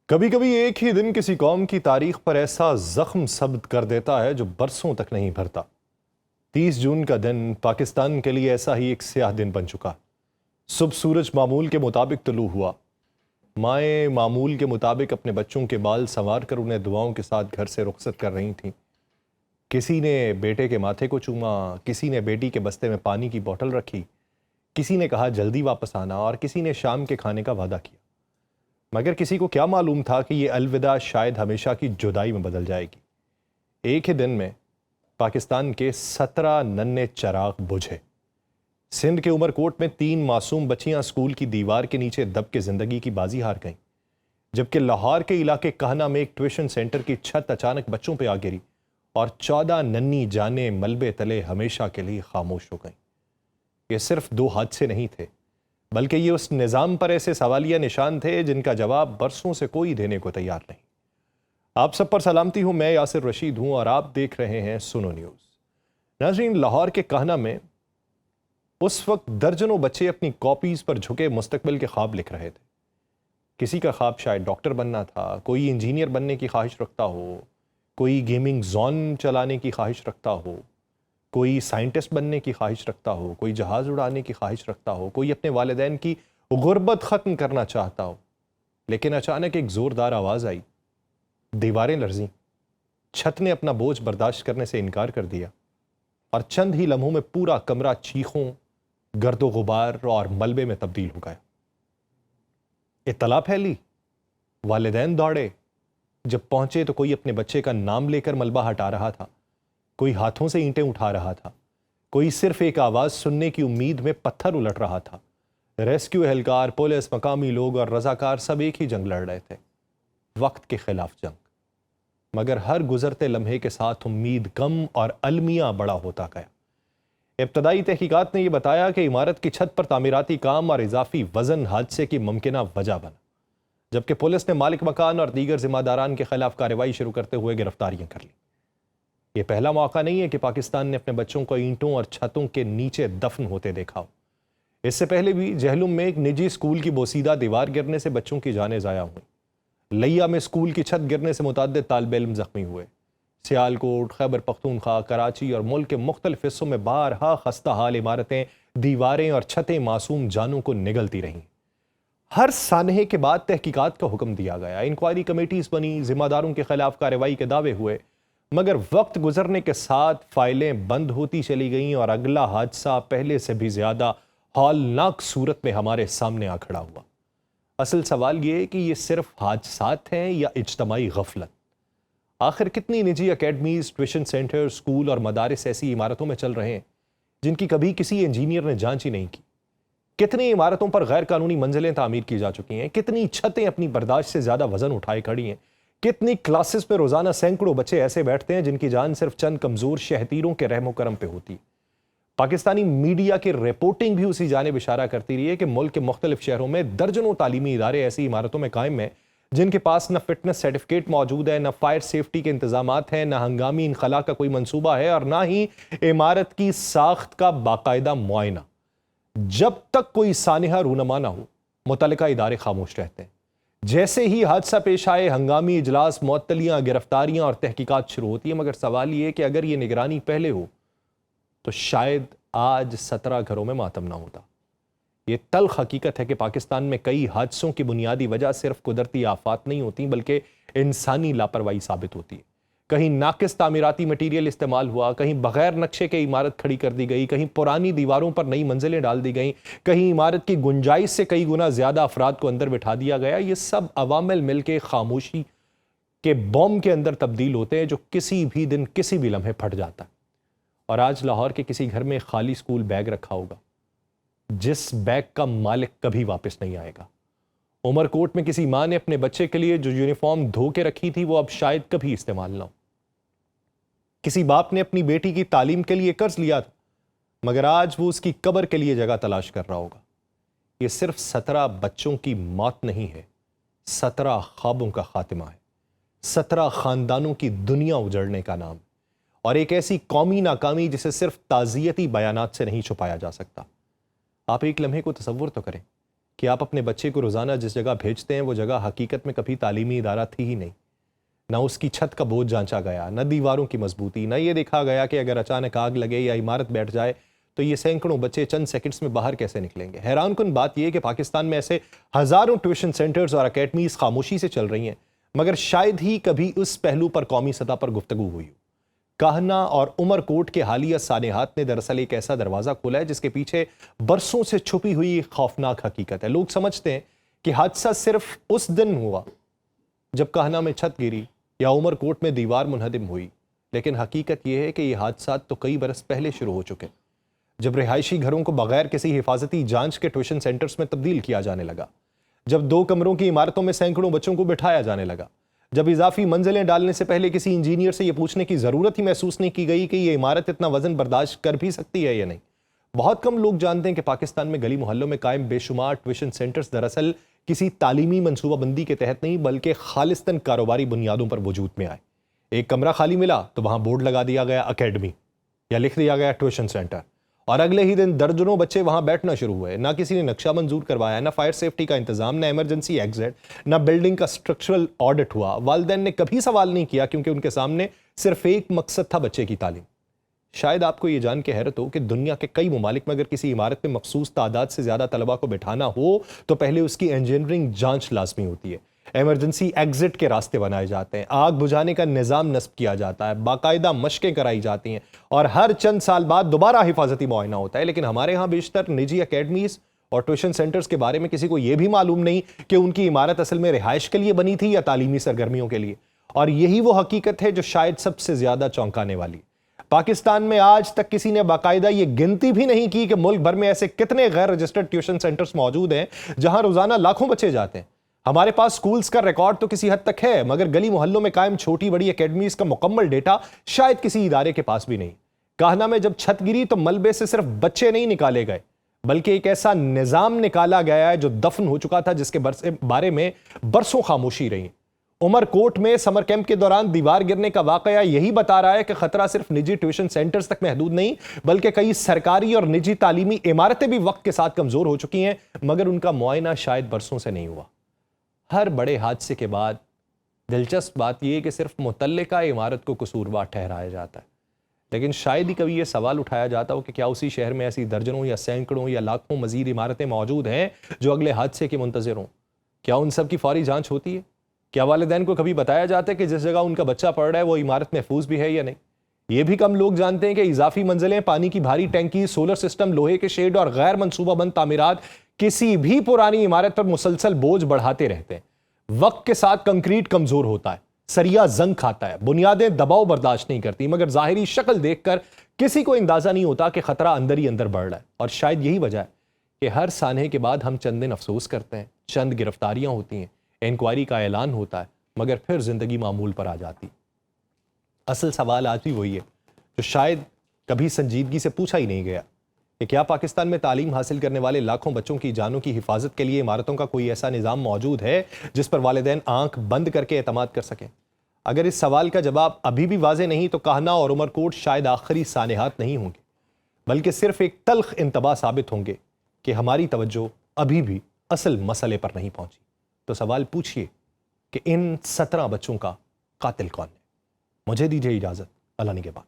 کبھی کبھی ایک ہی دن کسی قوم کی تاریخ پر ایسا زخم ثبت کر دیتا ہے جو برسوں تک نہیں بھرتا۔ 30 جون کا دن پاکستان کے لیے ایسا ہی ایک سیاہ دن بن چکا۔ صبح سورج معمول کے مطابق طلوع ہوا۔ مائیں معمول کے مطابق اپنے بچوں کے بال سنوار کر انہیں دعاؤں کے ساتھ گھر سے رخصت کر رہی تھیں۔ کسی نے بیٹے کے ماتھے کو چوما، کسی نے بیٹی کے بستے میں پانی کی بوتل رکھی، کسی نے کہا جلدی واپس آنا اور کسی نے شام کے کھانے کا وعدہ کیا۔ مگر کسی کو کیا معلوم تھا کہ یہ الوداع شاید ہمیشہ کی جدائی میں بدل جائے گی۔ ایک ہی دن میں پاکستان کے 17 ننھے چراغ بجھے۔ سندھ کے عمر کوٹ میں 3 معصوم بچیاں اسکول کی دیوار کے نیچے دب کے زندگی کی بازی ہار گئیں، جبکہ لاہور کے علاقے کہنا میں ایک ٹیوشن سینٹر کی چھت اچانک بچوں پہ آ گری اور 14 ننھی جانیں ملبے تلے ہمیشہ کے لیے خاموش ہو گئیں۔ یہ صرف 2 حادثے نہیں تھے، بلکہ یہ اس نظام پر ایسے سوالیہ نشان تھے جن کا جواب برسوں سے کوئی دینے کو تیار نہیں۔ آپ سب پر سلامتی ہوں، میں یاسر رشید ہوں اور آپ دیکھ رہے ہیں سنو نیوز۔ ناظرین، لاہور کے کہنا میں اس وقت درجنوں بچے اپنی کاپیز پر جھکے مستقبل کے خواب لکھ رہے تھے۔ کسی کا خواب شاید ڈاکٹر بننا تھا، کوئی انجینئر بننے کی خواہش رکھتا ہو، کوئی گیمنگ زون چلانے کی خواہش رکھتا ہو، کوئی سائنٹسٹ بننے کی خواہش رکھتا ہو، کوئی جہاز اڑانے کی خواہش رکھتا ہو، کوئی اپنے والدین کی غربت ختم کرنا چاہتا ہو۔ لیکن اچانک ایک زوردار آواز آئی، دیواریں لرزیں، چھت نے اپنا بوجھ برداشت کرنے سے انکار کر دیا اور چند ہی لمحوں میں پورا کمرہ چیخوں، گرد و غبار اور ملبے میں تبدیل ہو گیا۔ اطلاع پھیلی، والدین دوڑے۔ جب پہنچے تو کوئی اپنے بچے کا نام لے کر ملبہ ہٹا رہا تھا، کوئی ہاتھوں سے اینٹیں اٹھا رہا تھا، کوئی صرف ایک آواز سننے کی امید میں پتھر الٹ رہا تھا۔ ریسکیو اہلکار، پولیس، مقامی لوگ اور رضاکار سب ایک ہی جنگ لڑ رہے تھے، وقت کے خلاف جنگ۔ مگر ہر گزرتے لمحے کے ساتھ امید کم اور المیہ بڑا ہوتا گیا۔ ابتدائی تحقیقات نے یہ بتایا کہ عمارت کی چھت پر تعمیراتی کام اور اضافی وزن حادثے کی ممکنہ وجہ بنا، جبکہ پولیس نے مالک مکان اور دیگر ذمہ داران کے خلاف کارروائی شروع کرتے ہوئے گرفتاریاں کر لیں۔ یہ پہلا موقع نہیں ہے کہ پاکستان نے اپنے بچوں کو اینٹوں اور چھتوں کے نیچے دفن ہوتے دیکھا ہو۔ اس سے پہلے بھی جہلم میں ایک نجی اسکول کی بوسیدہ دیوار گرنے سے بچوں کی جانیں ضائع ہوئیں۔ لیا میں اسکول کی چھت گرنے سے متعدد طالب علم زخمی ہوئے۔ سیالکوٹ، خیبر پختونخوا، کراچی اور ملک کے مختلف حصوں میں بارہا خستہ حال عمارتیں، دیواریں اور چھتیں معصوم جانوں کو نگلتی رہیں۔ ہر سانحے کے بعد تحقیقات کا حکم دیا گیا، انکوائری کمیٹیز بنی، ذمہ داروں کے خلاف کارروائی کے دعوے ہوئے، مگر وقت گزرنے کے ساتھ فائلیں بند ہوتی چلی گئیں اور اگلا حادثہ پہلے سے بھی زیادہ ہولناک صورت میں ہمارے سامنے آ کھڑا ہوا۔ اصل سوال یہ ہے کہ یہ صرف حادثات ہیں یا اجتماعی غفلت؟ آخر کتنی نجی اکیڈمیز، ٹیوشن سینٹر، اسکول اور مدارس ایسی عمارتوں میں چل رہے ہیں جن کی کبھی کسی انجینئر نے جانچ ہی نہیں کی؟ کتنی عمارتوں پر غیر قانونی منزلیں تعمیر کی جا چکی ہیں؟ کتنی چھتیں اپنی برداشت سے زیادہ وزن اٹھائے کھڑی ہیں؟ کتنی کلاسز پہ روزانہ سینکڑوں بچے ایسے بیٹھتے ہیں جن کی جان صرف چند کمزور شہتیروں کے رحم و کرم پہ ہوتی ہے؟ پاکستانی میڈیا کی رپورٹنگ بھی اسی جانب اشارہ کرتی رہی ہے کہ ملک کے مختلف شہروں میں درجنوں تعلیمی ادارے ایسی عمارتوں میں قائم ہیں جن کے پاس نہ فٹنس سرٹیفکیٹ موجود ہے، نہ فائر سیفٹی کے انتظامات ہیں، نہ ہنگامی انخلا کا کوئی منصوبہ ہے اور نہ ہی عمارت کی ساخت کا باقاعدہ معائنہ۔ جب تک کوئی سانحہ رونما نہ ہو، متعلقہ ادارے خاموش رہتے ہیں۔ جیسے ہی حادثہ پیش آئے، ہنگامی اجلاس، معطلیاں، گرفتاریاں اور تحقیقات شروع ہوتی ہیں۔ مگر سوال یہ ہے کہ اگر یہ نگرانی پہلے ہو تو شاید آج 17 گھروں میں ماتم نہ ہوتا۔ یہ تلخ حقیقت ہے کہ پاکستان میں کئی حادثوں کی بنیادی وجہ صرف قدرتی آفات نہیں ہوتی بلکہ انسانی لاپرواہی ثابت ہوتی ہے۔ کہیں ناقص تعمیراتی مٹیریل استعمال ہوا، کہیں بغیر نقشے کے عمارت کھڑی کر دی گئی، کہیں پرانی دیواروں پر نئی منزلیں ڈال دی گئیں، کہیں عمارت کی گنجائش سے کئی گنا زیادہ افراد کو اندر بٹھا دیا گیا۔ یہ سب عوامل مل کے خاموشی کے بوم کے اندر تبدیل ہوتے ہیں جو کسی بھی دن کسی بھی لمحے پھٹ جاتا ہے۔ اور آج لاہور کے کسی گھر میں خالی اسکول بیگ رکھا ہوگا جس بیگ کا مالک کبھی واپس نہیں آئے گا۔ عمر کوٹ میں کسی ماں نے اپنے بچے کے لیے جو یونیفارم دھو کے رکھی تھی وہ اب شاید کبھی استعمال نہ ہو۔ کسی باپ نے اپنی بیٹی کی تعلیم کے لیے قرض لیا تھا مگر آج وہ اس کی قبر کے لیے جگہ تلاش کر رہا ہوگا۔ یہ صرف 17 بچوں کی موت نہیں ہے، 17 خوابوں کا خاتمہ ہے، 17 خاندانوں کی دنیا اجڑنے کا نام ہے، اور ایک ایسی قومی ناکامی جسے صرف تعزیتی بیانات سے نہیں چھپایا جا سکتا۔ آپ ایک لمحے کو تصور تو کریں کہ آپ اپنے بچے کو روزانہ جس جگہ بھیجتے ہیں وہ جگہ حقیقت میں کبھی تعلیمی ادارہ تھی ہی نہیں. نہ اس کی چھت کا بوجھ جانچا گیا، نہ دیواروں کی مضبوطی، نہ یہ دیکھا گیا کہ اگر اچانک آگ لگے یا عمارت بیٹھ جائے تو یہ سینکڑوں بچے چند سیکنڈز میں باہر کیسے نکلیں گے. حیران کن بات یہ کہ پاکستان میں ایسے ہزاروں ٹیوشن سینٹرز اور اکیڈمیز خاموشی سے چل رہی ہیں، مگر شاید ہی کبھی اس پہلو پر قومی سطح پر گفتگو ہوئی ہو. کاہنا اور عمر کوٹ کے حالیہ سانحات نے دراصل ایک ایسا دروازہ کھولا ہے جس کے پیچھے برسوں سے چھپی ہوئی خوفناک حقیقت ہے. لوگ سمجھتے ہیں کہ حادثہ صرف اس دن ہوا جب کاہنا میں چھت گری یا عمر کوٹ میں دیوار منہدم ہوئی، لیکن حقیقت یہ ہے کہ یہ حادثات تو کئی برس پہلے شروع ہو چکے. جب رہائشی گھروں کو بغیر کسی حفاظتی جانچ کے ٹیوشن سینٹرز میں تبدیل کیا جانے لگا، جب 2 کمروں کی عمارتوں میں سینکڑوں بچوں کو بٹھایا جانے لگا، جب اضافی منزلیں ڈالنے سے پہلے کسی انجینئر سے یہ پوچھنے کی ضرورت ہی محسوس نہیں کی گئی کہ یہ عمارت اتنا وزن برداشت کر بھی سکتی ہے یا نہیں. بہت کم لوگ جانتے ہیں کہ پاکستان میں گلی محلوں میں قائم بے شمار ٹیوشن سینٹرز دراصل کسی تعلیمی منصوبہ بندی کے تحت نہیں بلکہ خالصتاً کاروباری بنیادوں پر وجود میں آئے. ایک کمرہ خالی ملا تو وہاں بورڈ لگا دیا گیا اکیڈمی یا لکھ دیا گیا ٹیوشن سینٹر، اور اگلے ہی دن درجنوں بچے وہاں بیٹھنا شروع ہوئے. نہ کسی نے نقشہ منظور کروایا، نہ فائر سیفٹی کا انتظام، نہ ایمرجنسی ایگزٹ، نہ بلڈنگ کا سٹرکچرل آڈٹ ہوا. والدین نے کبھی سوال نہیں کیا کیونکہ ان کے سامنے صرف ایک مقصد تھا، بچے کی تعلیم. شاید آپ کو یہ جان کے حیرت ہو کہ دنیا کے کئی ممالک میں اگر کسی عمارت میں مخصوص تعداد سے زیادہ طلبہ کو بٹھانا ہو تو پہلے اس کی انجینئرنگ جانچ لازمی ہوتی ہے. ایمرجنسی ایگزٹ کے راستے بنائے جاتے ہیں، آگ بجھانے کا نظام نصب کیا جاتا ہے، باقاعدہ مشقیں کرائی جاتی ہیں، اور ہر چند سال بعد دوبارہ حفاظتی معائنہ ہوتا ہے. لیکن ہمارے ہاں بیشتر نجی اکیڈمیز اور ٹیوشن سینٹرز کے بارے میں کسی کو یہ بھی معلوم نہیں کہ ان کی عمارت اصل میں رہائش کے لیے بنی تھی یا تعلیمی سرگرمیوں کے لیے. اور یہی وہ حقیقت ہے جو شاید سب سے زیادہ چونکانے والی. پاکستان میں آج تک کسی نے باقاعدہ یہ گنتی بھی نہیں کی کہ ملک بھر میں ایسے کتنے غیر رجسٹرڈ ٹیوشن سینٹرز موجود ہیں جہاں روزانہ لاکھوں بچے جاتے ہیں. ہمارے پاس سکولز کا ریکارڈ تو کسی حد تک ہے، مگر گلی محلوں میں قائم چھوٹی بڑی اکیڈمیز کا مکمل ڈیٹا شاید کسی ادارے کے پاس بھی نہیں. کاہنا میں جب چھت گری تو ملبے سے صرف بچے نہیں نکالے گئے بلکہ ایک ایسا نظام نکالا گیا ہے جو دفن ہو چکا تھا، جس کے بارے میں برسوں خاموشی رہی. عمر کوٹ میں سمر کیمپ کے دوران دیوار گرنے کا واقعہ یہی بتا رہا ہے کہ خطرہ صرف نجی ٹیوشن سینٹرز تک محدود نہیں بلکہ کئی سرکاری اور نجی تعلیمی عمارتیں بھی وقت کے ساتھ کمزور ہو چکی ہیں، مگر ان کا معائنہ شاید برسوں سے نہیں ہوا. ہر بڑے حادثے کے بعد دلچسپ بات یہ ہے کہ صرف متعلقہ عمارت کو قصوروار ٹھہرایا جاتا ہے، لیکن شاید ہی کبھی یہ سوال اٹھایا جاتا ہو کہ کیا اسی شہر میں ایسی درجنوں یا سینکڑوں یا لاکھوں مزید عمارتیں موجود ہیں جو اگلے حادثے کے منتظر ہوں. کیا ان سب کی فوری جانچ ہوتی ہے؟ کیا والدین کو کبھی بتایا جاتا ہے کہ جس جگہ ان کا بچہ پڑھ رہا ہے وہ عمارت محفوظ بھی ہے یا نہیں؟ یہ بھی کم لوگ جانتے ہیں کہ اضافی منزلیں، پانی کی بھاری ٹینکی، سولر سسٹم، لوہے کے شیڈ اور غیر منصوبہ بند تعمیرات کسی بھی پرانی عمارت پر مسلسل بوجھ بڑھاتے رہتے ہیں. وقت کے ساتھ کنکریٹ کمزور ہوتا ہے، سریا زنگ کھاتا ہے، بنیادیں دباؤ برداشت نہیں کرتی، مگر ظاہری شکل دیکھ کر کسی کو اندازہ نہیں ہوتا کہ خطرہ اندر ہی اندر بڑھ رہا ہے. اور شاید یہی وجہ ہے کہ ہر سانحے کے بعد ہم چند دن افسوس کرتے ہیں، چند گرفتاریاں ہوتی ہیں، انکوائری کا اعلان ہوتا ہے، مگر پھر زندگی معمول پر آ جاتی. اصل سوال آج بھی وہی ہے جو شاید کبھی سنجیدگی سے پوچھا ہی نہیں گیا کہ کیا پاکستان میں تعلیم حاصل کرنے والے لاکھوں بچوں کی جانوں کی حفاظت کے لیے عمارتوں کا کوئی ایسا نظام موجود ہے جس پر والدین آنکھ بند کر کے اعتماد کر سکیں؟ اگر اس سوال کا جواب ابھی بھی واضح نہیں تو کاہنا اور عمر کوٹ شاید آخری سانحات نہیں ہوں گے بلکہ صرف ایک تلخ انتباہ ثابت ہوں گے کہ ہماری توجہ ابھی بھی اصل مسئلے پر نہیں پہنچی. تو سوال پوچھئے کہ ان 17 بچوں کا قاتل کون ہے؟ مجھے دیجیے اجازت. اللہ نگہبان.